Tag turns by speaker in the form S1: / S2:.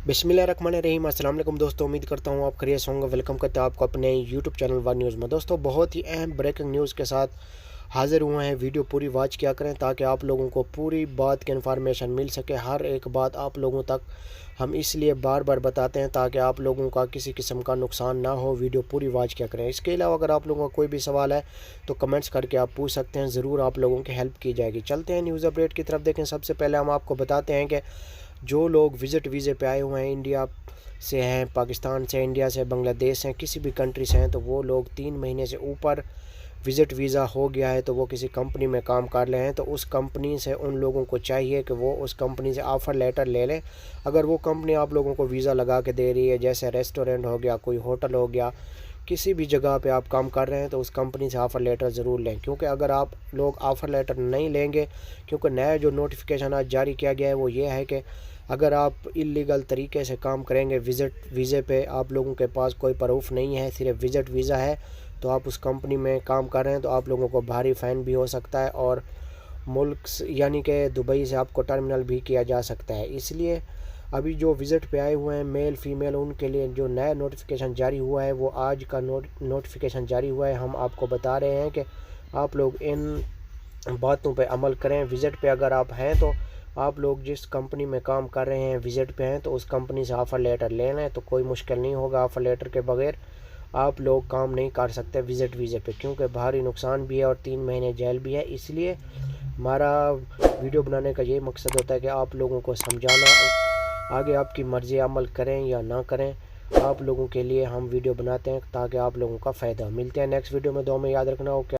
S1: बिस्मिल्लाहिर्रहमानिर्रहीम। अस्सलाम वालेकुम दोस्तों, उम्मीद करता हूँ आप खैरियत से होंगे। वेलकम करते हैं आपको अपने यूट्यूब चैनल वन न्यूज़ में। दोस्तों, बहुत ही अहम ब्रेकिंग न्यूज़ के साथ हाज़िर हुए हैं। वीडियो पूरी वॉच किया करें ताकि आप लोगों को पूरी बात की इन्फॉर्मेशन मिल सके। हर एक बात आप लोगों तक हम इसलिए बार बार बताते हैं ताकि आप लोगों का किसी किस्म का नुकसान ना हो। वीडियो पूरी वॉच किया करें। इसके अलावा अगर आप लोगों का कोई भी सवाल है तो कमेंट्स करके आप पूछ सकते हैं, ज़रूर आप लोगों की हेल्प की जाएगी। चलते हैं न्यूज़ अपडेट की तरफ। देखें, सबसे पहले हम आपको बताते हैं कि जो लोग विज़िट वीज़े पे आए हुए हैं, इंडिया से हैं, पाकिस्तान से, इंडिया से, बांग्लादेश हैं, किसी भी कंट्री से हैं, तो वो लोग 3 महीने से ऊपर विज़िट वीज़ा हो गया है तो वो किसी कंपनी में काम कर रहे हैं, तो उस कंपनी से उन लोगों को चाहिए कि वो उस कंपनी से ऑफ़र लेटर ले लें। अगर वो कंपनी आप लोगों को वीज़ा लगा के दे रही है, जैसे रेस्टोरेंट हो गया, कोई होटल हो गया, किसी भी जगह पे आप काम कर रहे हैं, तो उस कंपनी से ऑफ़र लेटर ज़रूर लें। क्योंकि अगर आप लोग ऑफ़र लेटर नहीं लेंगे, क्योंकि नया जो नोटिफिकेशन आज जारी किया गया है वो ये है कि अगर आप इलीगल तरीके से काम करेंगे, विज़िट वीज़े पे आप लोगों के पास कोई प्रूफ नहीं है, सिर्फ विज़िट वीज़ा है, तो आप उस कंपनी में काम कर रहे हैं, तो आप लोगों को भारी फ़ाइन भी हो सकता है और मुल्क यानी कि दुबई से आपको टर्मिनल भी किया जा सकता है। इसलिए अभी जो विज़िट पे आए हुए हैं मेल फीमेल, उनके लिए जो नया नोटिफिकेशन जारी हुआ है वो आज का नोटिफिकेशन जारी हुआ है। हम आपको बता रहे हैं कि आप लोग इन बातों पे अमल करें। विज़िट पे अगर आप हैं तो आप लोग जिस कंपनी में काम कर रहे हैं, विज़िट पे हैं, तो उस कंपनी से ऑफ़र लेटर ले लें, तो कोई मुश्किल नहीं होगा। ऑफ़र लेटर के बगैर आप लोग काम नहीं कर सकते विज़िट वीज़े पे, क्योंकि भारी नुकसान भी है और 3 महीने जेल भी है। इसलिए हमारा वीडियो बनाने का ये मकसद होता है कि आप लोगों को समझाना। आगे आपकी मर्ज़ी, अमल करें या ना करें, आप लोगों के लिए हम वीडियो बनाते हैं ताकि आप लोगों का फ़ायदा। मिलते हैं नेक्स्ट वीडियो में। दुआ में याद रखना। ओके।